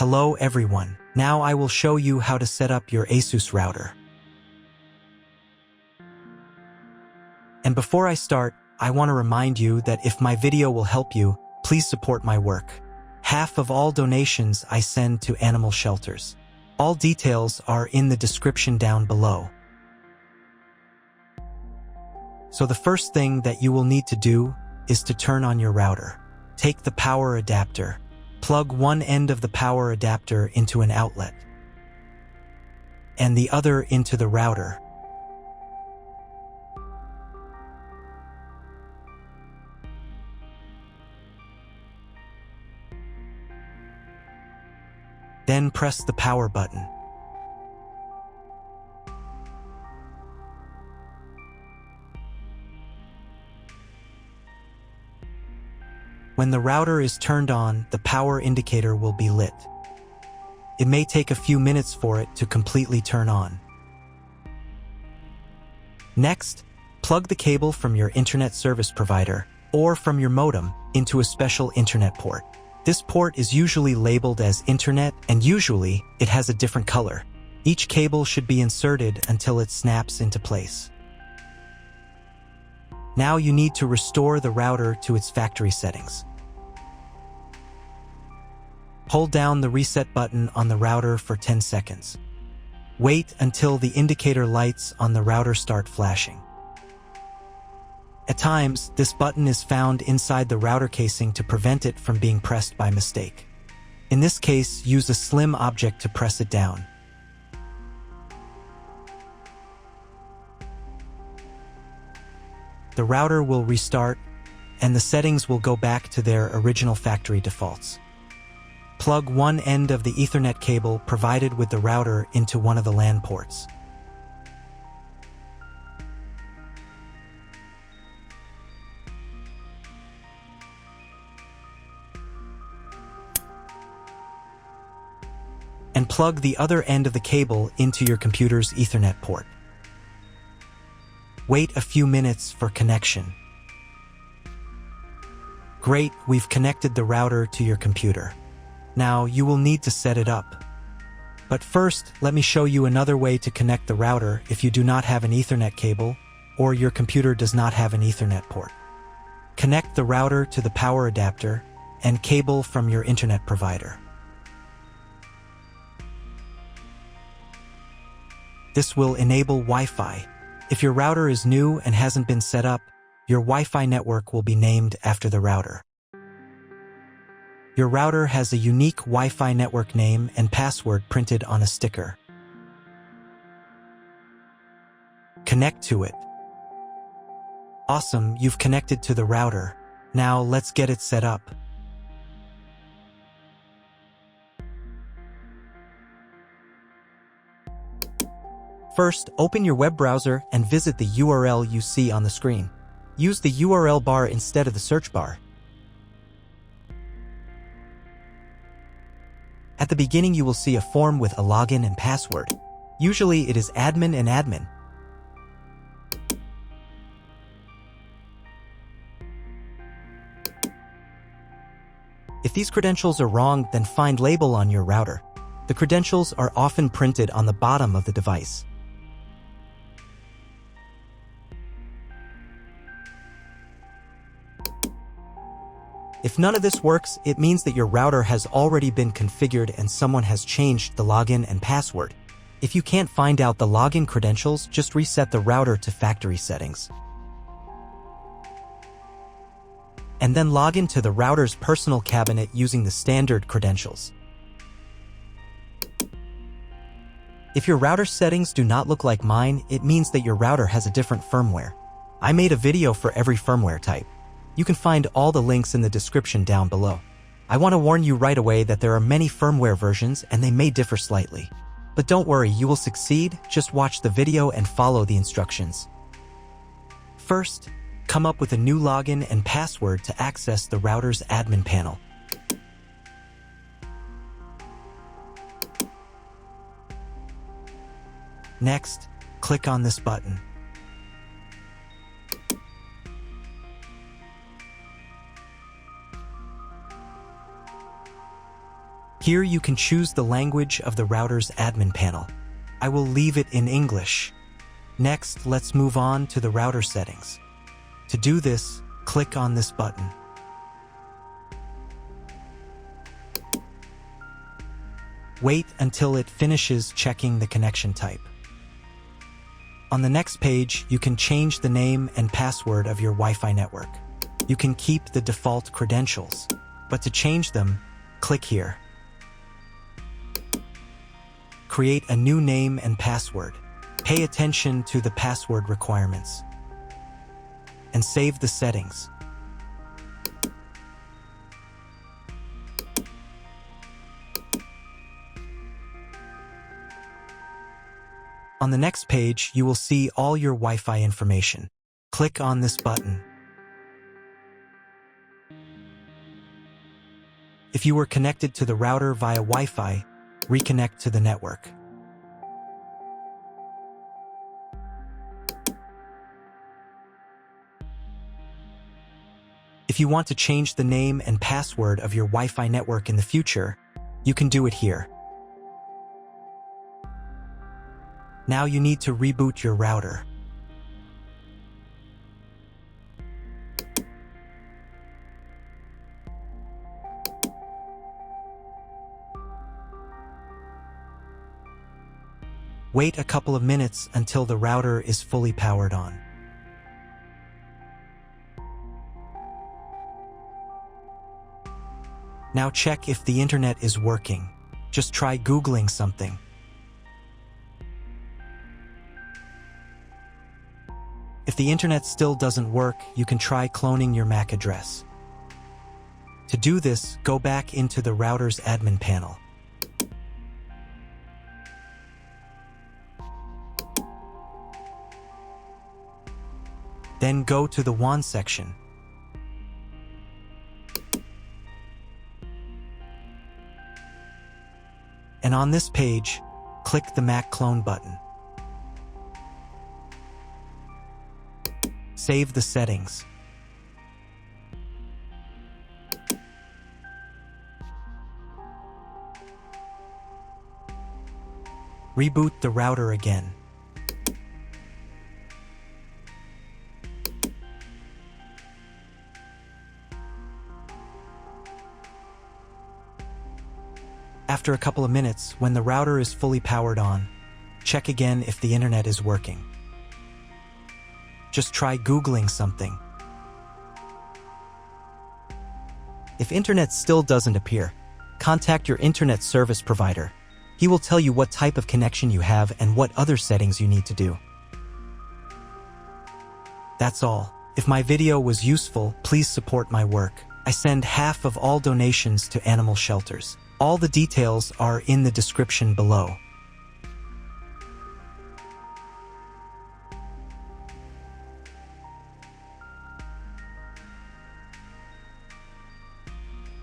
Hello everyone. Now I will show you how to set up your ASUS router. And before I start, I want to remind you that if my video will help you, please support my work. Half of all donations I send to animal shelters. All details are in the description down below. So the first thing that you will need to do is to turn on your router. Take the power adapter. Plug one end of the power adapter into an outlet and the other into the router. Then press the power button. When the router is turned on, the power indicator will be lit. It may take a few minutes for it to completely turn on. Next, plug the cable from your internet service provider or from your modem into a special internet port. This port is usually labeled as internet, and usually it has a different color. Each cable should be inserted until it snaps into place. Now you need to restore the router to its factory settings. Hold down the reset button on the router for 10 seconds. Wait until the indicator lights on the router start flashing. At times, this button is found inside the router casing to prevent it from being pressed by mistake. In this case, use a slim object to press it down. The router will restart, and the settings will go back to their original factory defaults. Plug one end of the Ethernet cable provided with the router into one of the LAN ports. And plug the other end of the cable into your computer's Ethernet port. Wait a few minutes for connection. Great, we've connected the router to your computer. Now you will need to set it up. But first, let me show you another way to connect the router if you do not have an Ethernet cable or your computer does not have an Ethernet port. Connect the router to the power adapter and cable from your internet provider. This will enable Wi-Fi. If your router is new and hasn't been set up, your Wi-Fi network will be named after the router. Your router has a unique Wi-Fi network name and password printed on a sticker. Connect to it. Awesome, you've connected to the router. Now let's get it set up. First, open your web browser and visit the URL you see on the screen. Use the URL bar instead of the search bar. At the beginning, you will see a form with a login and password. Usually, it is admin and admin. If these credentials are wrong, then find label on your router. The credentials are often printed on the bottom of the device. If none of this works, it means that your router has already been configured and someone has changed the login and password. If you can't find out the login credentials, just reset the router to factory settings. And then log into the router's personal cabinet using the standard credentials. If your router settings do not look like mine, it means that your router has a different firmware. I made a video for every firmware type. You can find all the links in the description down below. I want to warn you right away that there are many firmware versions and they may differ slightly. But don't worry, you will succeed. Just watch the video and follow the instructions. First, come up with a new login and password to access the router's admin panel. Next, click on this button. Here you can choose the language of the router's admin panel. I will leave it in English. Next, let's move on to the router settings. To do this, click on this button. Wait until it finishes checking the connection type. On the next page, you can change the name and password of your Wi-Fi network. You can keep the default credentials, but to change them, click here. Create a new name and password. Pay attention to the password requirements. And save the settings. On the next page, you will see all your Wi-Fi information. Click on this button. If you were connected to the router via Wi-Fi, reconnect to the network. If you want to change the name and password of your Wi-Fi network in the future, you can do it here. Now you need to reboot your router. Wait a couple of minutes until the router is fully powered on. Now check if the internet is working. Just try Googling something. If the internet still doesn't work, you can try cloning your MAC address. To do this, go back into the router's admin panel. Then go to the WAN section. And on this page, click the MAC clone button. Save the settings. Reboot the router again. After a couple of minutes, when the router is fully powered on, check again if the internet is working. Just try Googling something. If internet still doesn't appear, contact your internet service provider. He will tell you what type of connection you have and what other settings you need to do. That's all. If my video was useful, please support my work. I send half of all donations to animal shelters. All the details are in the description below.